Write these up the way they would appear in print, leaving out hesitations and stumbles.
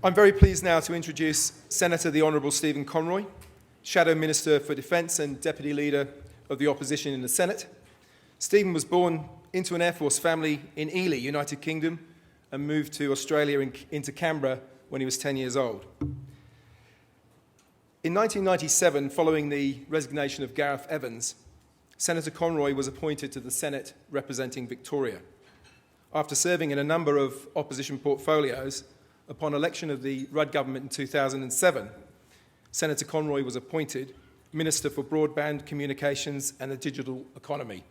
I'm very pleased now to introduce Senator the Honourable Stephen Conroy, Shadow Minister for Defence and Deputy Leader of the Opposition in the Senate. Stephen was born into an Air Force family in Ely, United Kingdom, and moved to Australia into Canberra when he was 10 years old. In 1997, following the resignation of Gareth Evans, Senator Conroy was appointed to the Senate representing Victoria. After serving in a number of opposition portfolios, upon election of the Rudd government in 2007, Senator Conroy was appointed Minister for Broadband Communications and the Digital Economy,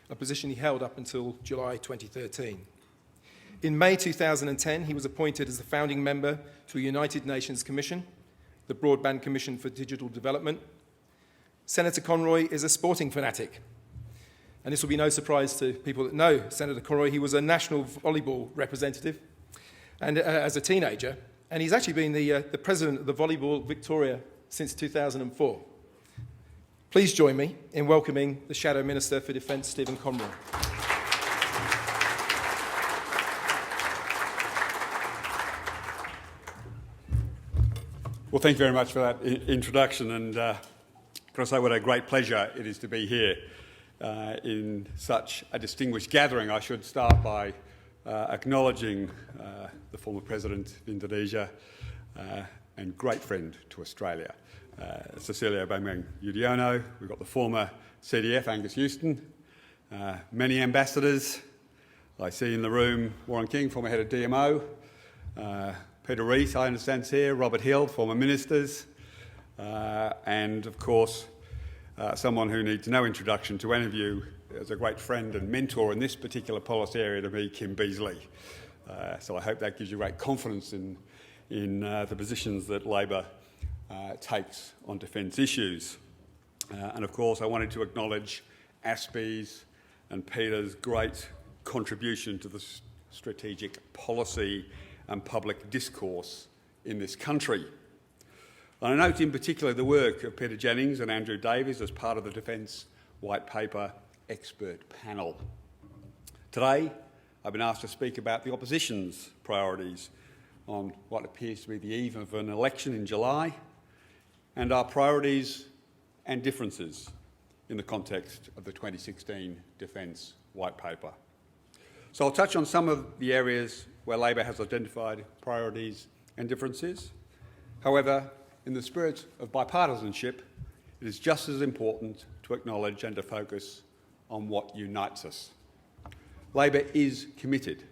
a position he held up until July 2013. In May 2010, he was appointed as the founding member to a United Nations Commission, the Broadband Commission for Digital Development. Senator Conroy is a sporting fanatic, and this will be no surprise to people that know Senator Conroy. He was a national volleyball representative and as a teenager, and he's actually been the president of the Volleyball Victoria since 2004. Please join me in welcoming the Shadow Minister for Defence, Stephen Conroy. Well, thank you very much for that introduction, and can I say what a great pleasure it is to be here in such a distinguished gathering. I should start by acknowledging the former President of Indonesia and great friend to Australia, Cecilia Bambang Yudhoyono. We've got the former CDF, Angus Euston, many ambassadors. I see in the room Warren King, former head of DMO, Peter Rees, I understand, is here, Robert Hill, former ministers, and of course, someone who needs no introduction to any of you as a great friend and mentor in this particular policy area to me, Kim Beazley. So I hope that gives you great confidence in the positions that Labor takes on defence issues. And of course, I wanted to acknowledge ASPI's and Peter's great contribution to the strategic policy and public discourse in this country. And I note in particular the work of Peter Jennings and Andrew Davies as part of the Defence White Paper expert panel. Today, I've been asked to speak about the opposition's priorities on what appears to be the eve of an election in July, and our priorities and differences in the context of the 2016 Defence White Paper. So I'll touch on some of the areas where Labor has identified priorities and differences. However, in the spirit of bipartisanship, it is just as important to acknowledge and to focus on what unites us. Labor is committed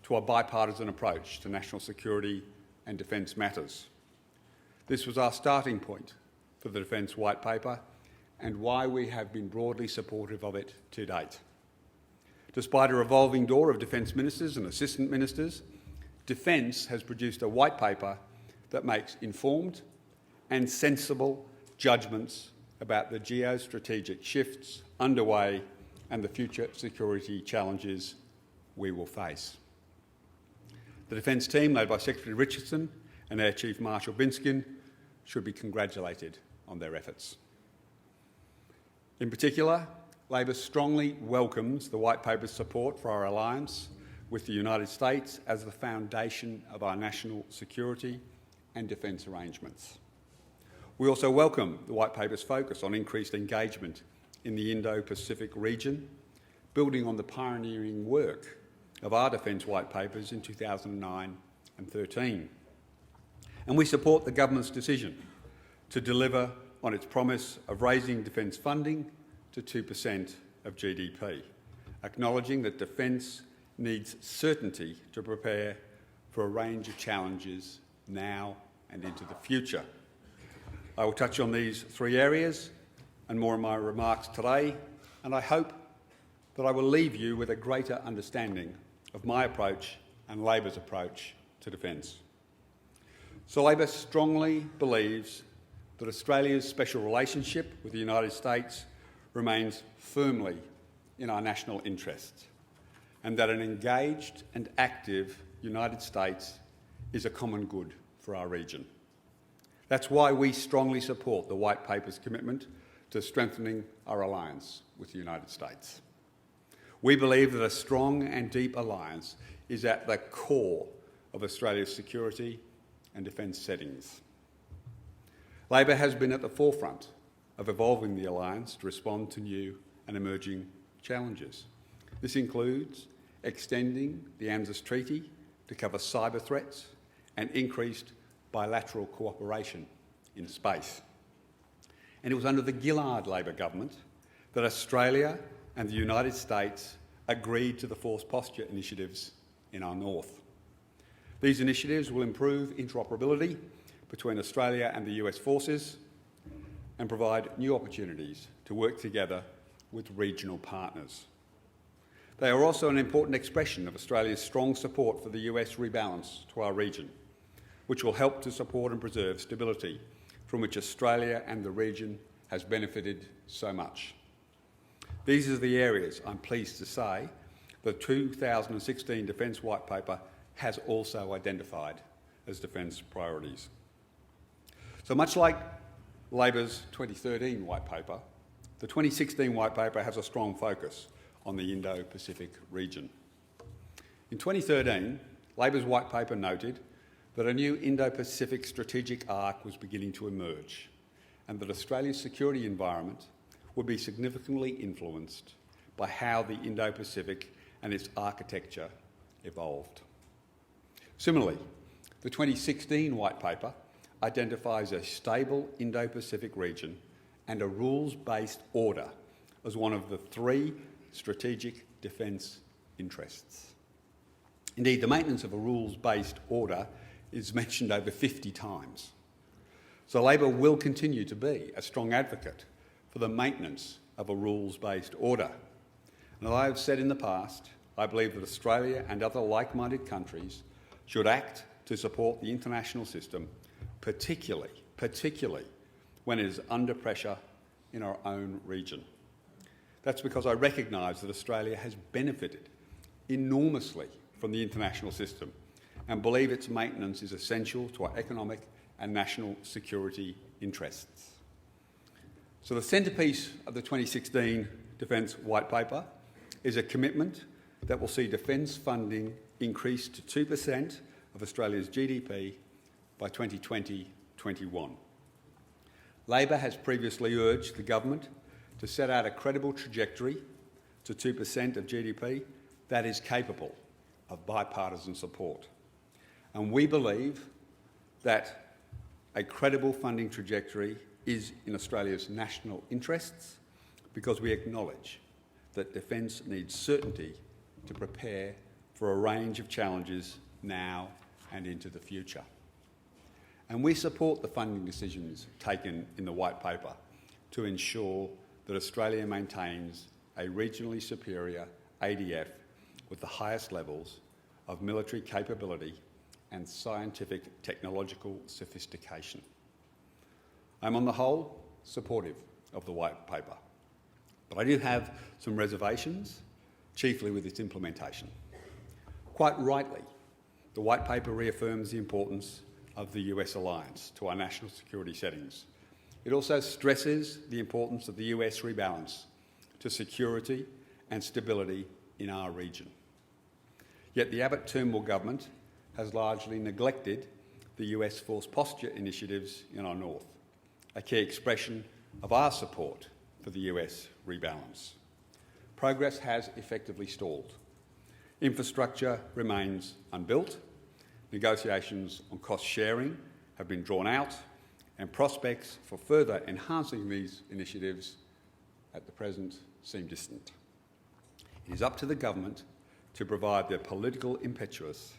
to a bipartisan approach to national security and defence matters. This was our starting point for the Defence White Paper and why we have been broadly supportive of it to date. Despite a revolving door of defence ministers and assistant ministers, Defence has produced a white paper that makes informed and sensible judgments about the geostrategic shifts underway and the future security challenges we will face. The Defence team, led by Secretary Richardson and Air Chief Marshal Binskin, should be congratulated on their efforts. In particular, Labor strongly welcomes the White Paper's support for our alliance with the United States as the foundation of our national security and defence arrangements. We also welcome the White Paper's focus on increased engagement in the Indo-Pacific region, building on the pioneering work of our Defence White Papers in 2009 and 2013. And we support the government's decision to deliver on its promise of raising defence funding to 2% of GDP, acknowledging that defence needs certainty to prepare for a range of challenges now and into the future. I will touch on these three areas and more in my remarks today, and I hope that I will leave you with a greater understanding of my approach and Labor's approach to defence. So Labor strongly believes that Australia's special relationship with the United States remains firmly in our national interests, and that an engaged and active United States is a common good for our region. That's why we strongly support the White Paper's commitment to strengthening our alliance with the United States. We believe that a strong and deep alliance is at the core of Australia's security and defence settings. Labor has been at the forefront of evolving the alliance to respond to new and emerging challenges. This includes extending the ANZUS Treaty to cover cyber threats and increased bilateral cooperation in space. And it was under the Gillard Labor government that Australia and the United States agreed to the Force Posture initiatives in our north. These initiatives will improve interoperability between Australia and the US forces and provide new opportunities to work together with regional partners. They are also an important expression of Australia's strong support for the US rebalance to our region, which will help to support and preserve stability from which Australia and the region has benefited so much. These are the areas, I'm pleased to say, the 2016 Defence White Paper has also identified as defence priorities. So much like Labor's 2013 White Paper, the 2016 White Paper has a strong focus on the Indo-Pacific region. In 2013, Labor's White Paper noted that a new Indo-Pacific strategic arc was beginning to emerge and that Australia's security environment would be significantly influenced by how the Indo-Pacific and its architecture evolved. Similarly, the 2016 White Paper identifies a stable Indo-Pacific region and a rules-based order as one of the three strategic defence interests. Indeed, the maintenance of a rules-based order is mentioned over 50 times. So Labor will continue to be a strong advocate for the maintenance of a rules-based order. And as I have said in the past, I believe that Australia and other like-minded countries should act to support the international system, particularly when it is under pressure in our own region. That's because I recognise that Australia has benefited enormously from the international system and believe its maintenance is essential to our economic and national security interests. So the centrepiece of the 2016 Defence White Paper is a commitment that will see defence funding increase to 2% of Australia's GDP by 2020-21. Labor has previously urged the government to set out a credible trajectory to 2% of GDP that is capable of bipartisan support. And we believe that a credible funding trajectory is in Australia's national interests because we acknowledge that defence needs certainty to prepare for a range of challenges now and into the future. And we support the funding decisions taken in the White Paper to ensure that Australia maintains a regionally superior ADF with the highest levels of military capability and scientific technological sophistication. I'm on the whole supportive of the White Paper, but I do have some reservations, chiefly with its implementation. Quite rightly, the White Paper reaffirms the importance of the US alliance to our national security settings. It also stresses the importance of the US rebalance to security and stability in our region. Yet the Abbott-Turnbull government has largely neglected the US Force Posture initiatives in our north, a key expression of our support for the US rebalance. Progress has effectively stalled. Infrastructure remains unbuilt, negotiations on cost sharing have been drawn out, and prospects for further enhancing these initiatives at the present seem distant. It is up to the government to provide the political impetus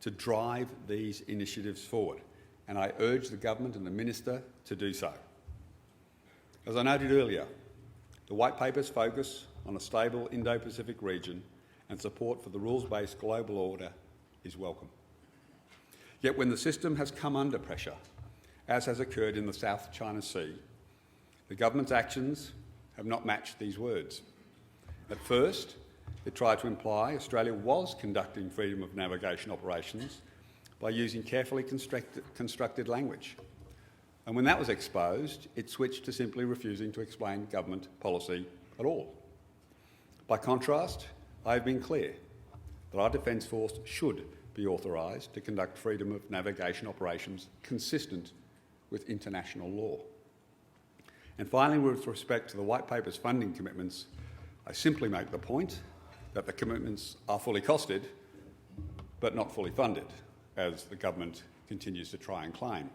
to drive these initiatives forward, and I urge the government and the minister to do so. As I noted earlier, the White Paper's focus on a stable Indo-Pacific region and support for the rules-based global order is welcome. Yet when the system has come under pressure, as has occurred in the South China Sea, the government's actions have not matched these words. At first, it tried to imply Australia was conducting freedom of navigation operations by using carefully constructed language. And when that was exposed, it switched to simply refusing to explain government policy at all. By contrast, I have been clear that our Defence Force should be be authorised to conduct freedom of navigation operations consistent with international law. And finally, with respect to the White Paper's funding commitments, I simply make the point that the commitments are fully costed, but not fully funded, as the government continues to try and claim.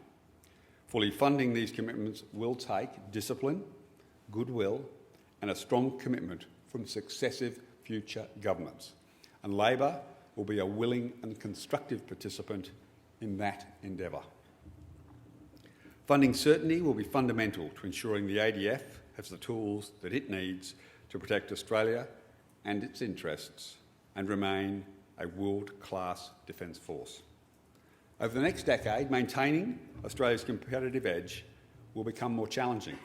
Fully funding these commitments will take discipline, goodwill, and a strong commitment from successive future governments. And Labor will be a willing and constructive participant in that endeavour. Funding certainty will be fundamental to ensuring the ADF has the tools that it needs to protect Australia and its interests and remain a world-class defence force. Over the next decade, maintaining Australia's competitive edge will become more challenging.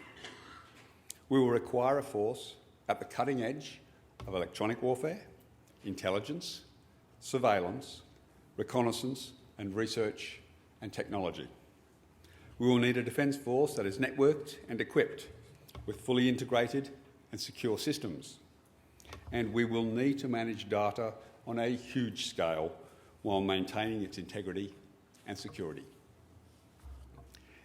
We will require a force at the cutting edge of electronic warfare, intelligence, surveillance, reconnaissance and research and technology. We will need a defence force that is networked and equipped with fully integrated and secure systems. And we will need to manage data on a huge scale while maintaining its integrity and security.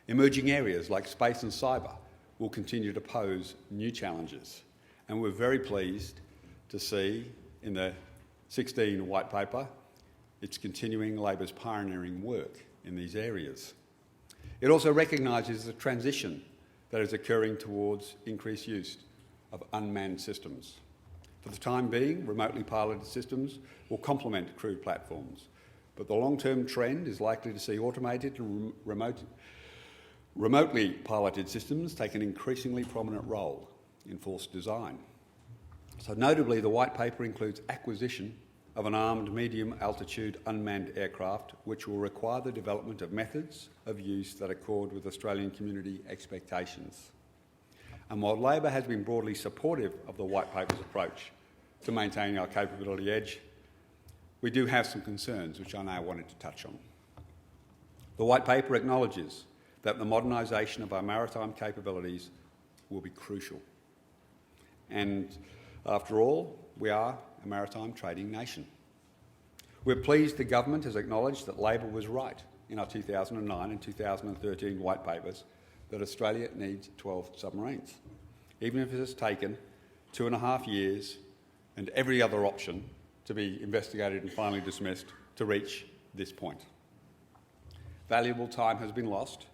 Emerging areas like space and cyber will continue to pose new challenges, and we're very pleased to see in the 16 White Paper it's continuing Labor's pioneering work in these areas. It also recognises the transition that is occurring towards increased use of unmanned systems. For the time being, remotely piloted systems will complement crewed platforms, but the long-term trend is likely to see automated and remotely piloted systems take an increasingly prominent role in force design. So notably, the White Paper includes acquisition of an armed medium-altitude unmanned aircraft, which will require the development of methods of use that accord with Australian community expectations. And while Labor has been broadly supportive of the White Paper's approach to maintaining our capability edge, we do have some concerns which I now wanted to touch on. The White Paper acknowledges that the modernisation of our maritime capabilities will be crucial. And after all, we are a maritime trading nation. We're pleased the government has acknowledged that Labor was right in our 2009 and 2013 White Papers that Australia needs 12 submarines, even if it has taken 2.5 years and every other option to be investigated and finally dismissed to reach this point. Valuable time has been lost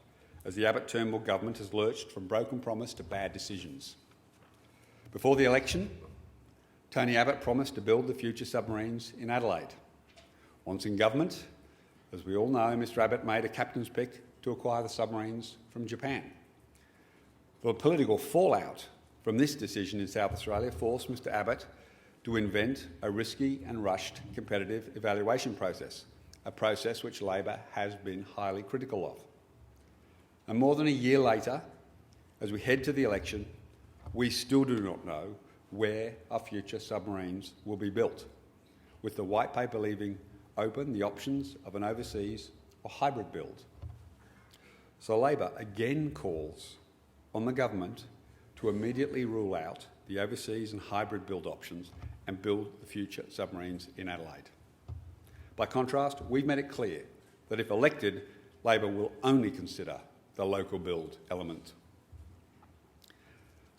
as the Abbott-Turnbull government has lurched from broken promise to bad decisions. Before the election, Tony Abbott promised to build the future submarines in Adelaide. Once in government, as we all know, Mr Abbott made a captain's pick to acquire the submarines from Japan. The political fallout from this decision in South Australia forced Mr Abbott to invent a risky and rushed competitive evaluation process, a process which Labor has been highly critical of. And more than a year later, as we head to the election, we still do not know where our future submarines will be built, with the White Paper leaving open the options of an overseas or hybrid build. So Labor again calls on the government to immediately rule out the overseas and hybrid build options and build the future submarines in Adelaide. By contrast, we've made it clear that if elected, Labor will only consider the local build element.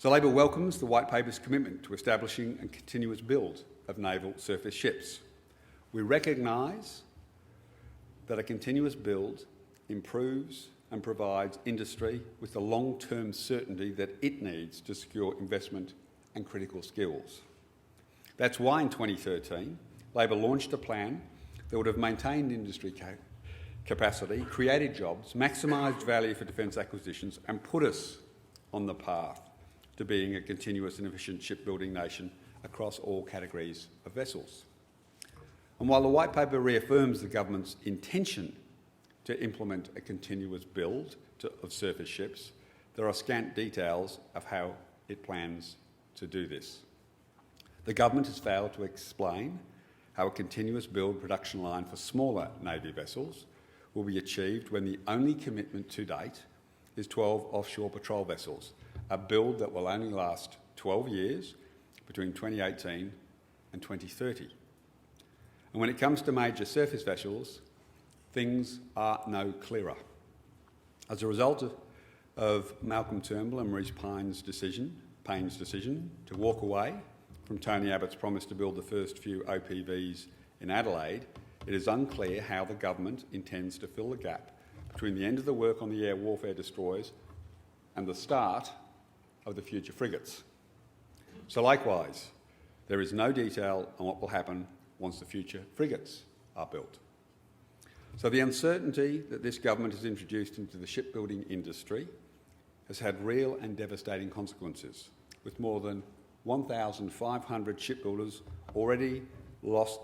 So Labor welcomes the White Paper's commitment to establishing a continuous build of naval surface ships. We recognise that a continuous build improves and provides industry with the long-term certainty that it needs to secure investment and critical skills. That's why in 2013, Labor launched a plan that would have maintained industry capacity, created jobs, maximised value for defence acquisitions and put us on the path to being a continuous and efficient shipbuilding nation across all categories of vessels. And while the White Paper reaffirms the government's intention to implement a continuous build of surface ships, there are scant details of how it plans to do this. The government has failed to explain how a continuous build production line for smaller Navy vessels will be achieved when the only commitment to date is 12 offshore patrol vessels, a build that will only last 12 years between 2018 and 2030. And when it comes to major surface vessels, things are no clearer. As a result of Malcolm Turnbull and Maurice Payne's decision to walk away from Tony Abbott's promise to build the first few OPVs in Adelaide, it is unclear how the government intends to fill the gap between the end of the work on the air warfare destroyers and the start of the future frigates. So likewise, there is no detail on what will happen once the future frigates are built. So the uncertainty that this government has introduced into the shipbuilding industry has had real and devastating consequences, with more than 1,500 shipbuilders already lost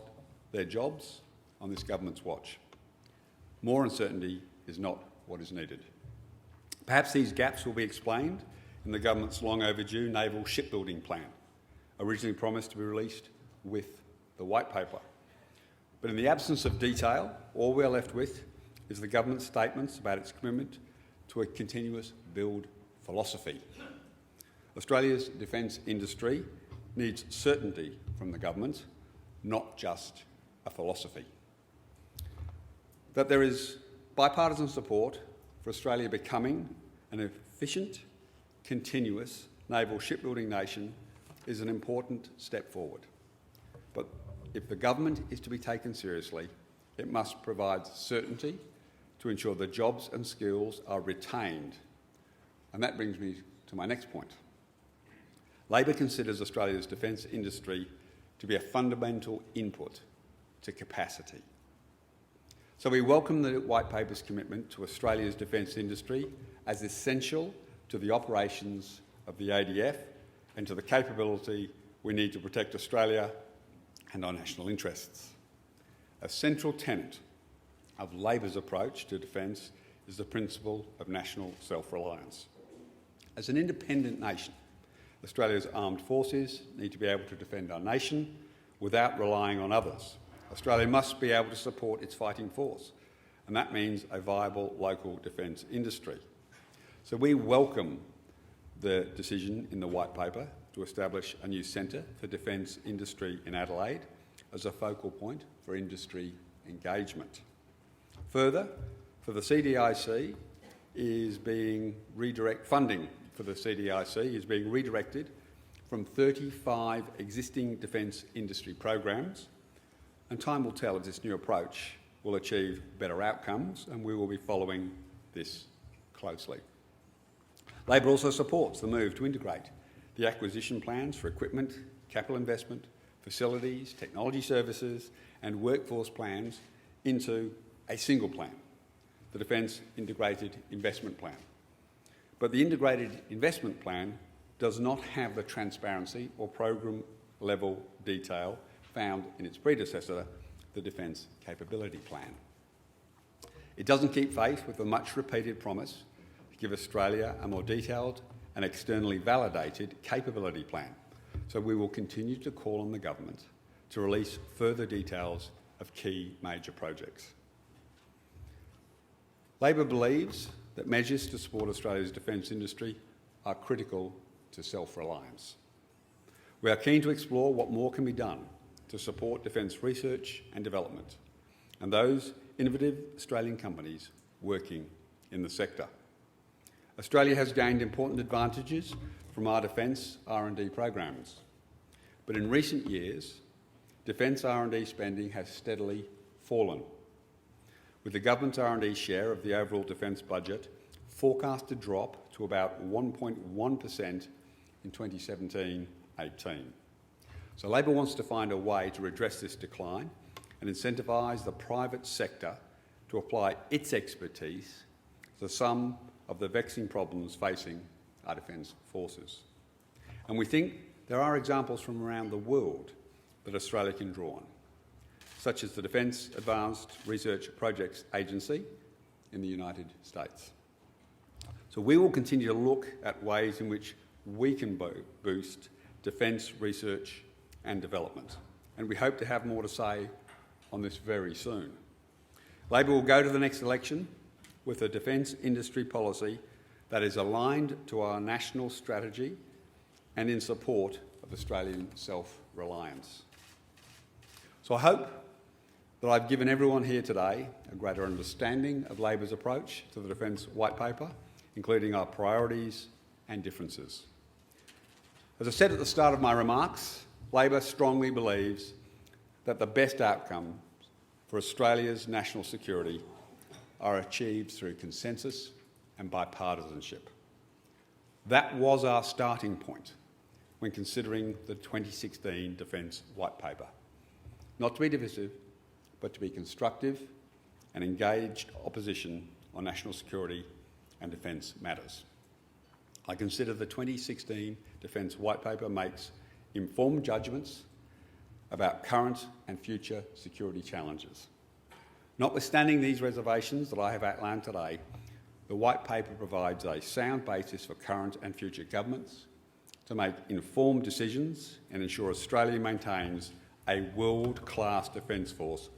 their jobs on this government's watch. More uncertainty is not what is needed. Perhaps these gaps will be explained in the government's long overdue naval shipbuilding plan, originally promised to be released with the white paper. But in the absence of detail, all we are left with is the government's statements about its commitment to a continuous build philosophy. Australia's defence industry needs certainty from the government, not just a philosophy. That there is bipartisan support for Australia becoming an efficient, continuous naval shipbuilding nation is an important step forward. But if the government is to be taken seriously, it must provide certainty to ensure the jobs and skills are retained. And that brings me to my next point. Labor considers Australia's defence industry to be a fundamental input to capacity. So we welcome the White Paper's commitment to Australia's defence industry as essential to the operations of the ADF and to the capability we need to protect Australia and our national interests. A central tenet of Labor's approach to defence is the principle of national self-reliance. As an independent nation, Australia's armed forces need to be able to defend our nation without relying on others. Australia must be able to support its fighting force, and that means a viable local defence industry. So we welcome the decision in the White Paper to establish a new centre for defence industry in Adelaide as a focal point for industry engagement. Further, for the CDIC funding for the CDIC is being redirected from 35 existing defence industry programs, and time will tell if this new approach will achieve better outcomes, and we will be following this closely. Labor also supports the move to integrate the acquisition plans for equipment, capital investment, facilities, technology services and workforce plans into a single plan, the Defence Integrated Investment Plan. But the Integrated Investment Plan does not have the transparency or program-level detail found in its predecessor, the Defence Capability Plan. It doesn't keep faith with the much-repeated promise to give Australia a more detailed and externally validated capability plan. So we will continue to call on the government to release further details of key major projects. Labor believes that measures to support Australia's defence industry are critical to self-reliance. We are keen to explore what more can be done to support defence research and development and those innovative Australian companies working in the sector. Australia has gained important advantages from our defence R&D programs, but in recent years, defence R&D spending has steadily fallen, with the government's R&D share of the overall defence budget forecast to drop to about 1.1% in 2017-18. So Labor wants to find a way to redress this decline and incentivise the private sector to apply its expertise to some of the vexing problems facing our defence forces. And we think there are examples from around the world that Australia can draw on, such as the Defence Advanced Research Projects Agency in the United States. So we will continue to look at ways in which we can boost defence research and development, and we hope to have more to say on this very soon. Labor will go to the next election with a defence industry policy that is aligned to our national strategy and in support of Australian self-reliance. So I hope that I've given everyone here today a greater understanding of Labor's approach to the Defence White Paper, including our priorities and differences. As I said at the start of my remarks, Labor strongly believes that the best outcomes for Australia's national security are achieved through consensus and bipartisanship. That was our starting point when considering the 2016 Defence White Paper. Not to be divisive, but to be constructive and engaged opposition on national security and defence matters. I consider the 2016 Defence White Paper makes informed judgments about current and future security challenges. Notwithstanding these reservations that I have outlined today, the White Paper provides a sound basis for current and future governments to make informed decisions and ensure Australia maintains a world-class defence force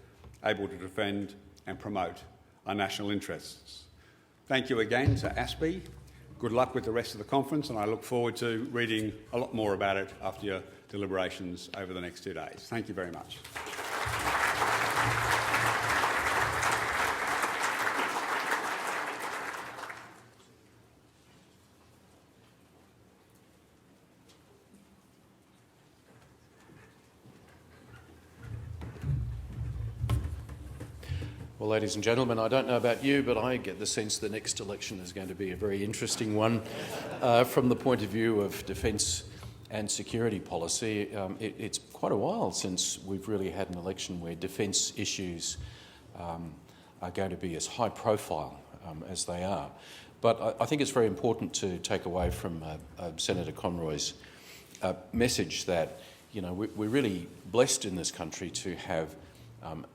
able to defend and promote our national interests. Thank you again to ASPI. Good luck with the rest of the conference, and I look forward to reading a lot more about it after your deliberations over the next 2 days. Thank you very much. Well, ladies and gentlemen, I don't know about you, but I get the sense the next election is going to be a very interesting one from the point of view of defence and security policy. It's quite a while since we've really had an election where defence issues are going to be as high profile as they are. But I think it's very important to take away from Senator Conroy's message that, you know, we're really blessed in this country to have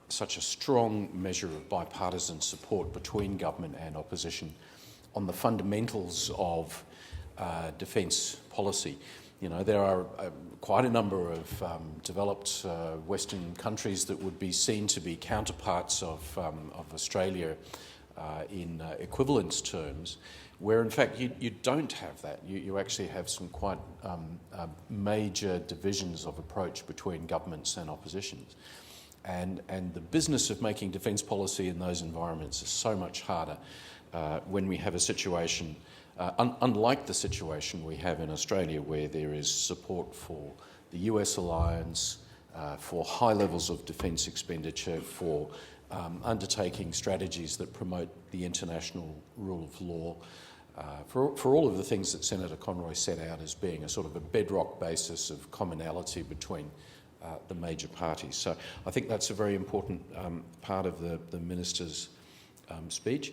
such a strong measure of bipartisan support between government and opposition on the fundamentals of defence policy. You know, there are quite a number of developed Western countries that would be seen to be counterparts of Australia in equivalence terms, where in fact you don't have that. You actually have some quite major divisions of approach between governments and oppositions. And the business of making defence policy in those environments is so much harder when we have a situation, unlike the situation we have in Australia, where there is support for the US alliance, for high levels of defence expenditure, for undertaking strategies that promote the international rule of law, for all of the things that Senator Conroy set out as being a sort of a bedrock basis of commonality between the major parties. So I think that's a very important part of the Minister's speech.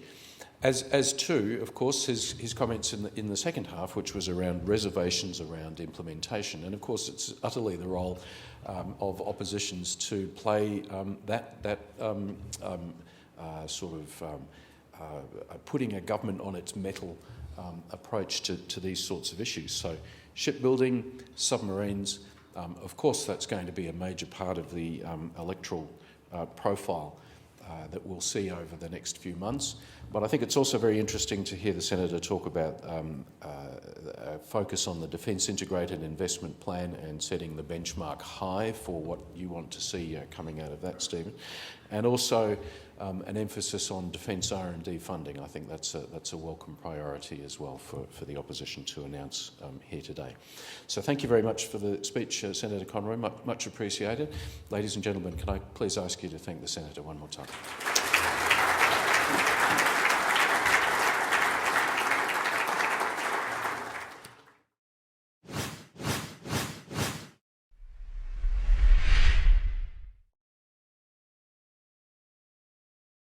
As to, of course, his comments in the second half, which was around reservations around implementation. And of course it's utterly the role of oppositions to play that sort of putting a government on its mettle approach to these sorts of issues. So shipbuilding, submarines, of course that's going to be a major part of the electoral profile that we'll see over the next few months. But I think it's also very interesting to hear the Senator talk about focus on the Defence Integrated Investment Plan and setting the benchmark high for what you want to see coming out of that, Stephen. And also an emphasis on defence R&D funding. I think that's a welcome priority as well for the opposition to announce here today. So thank you very much for the speech, Senator Conroy, much appreciated. Ladies and gentlemen, can I please ask you to thank the Senator one more time.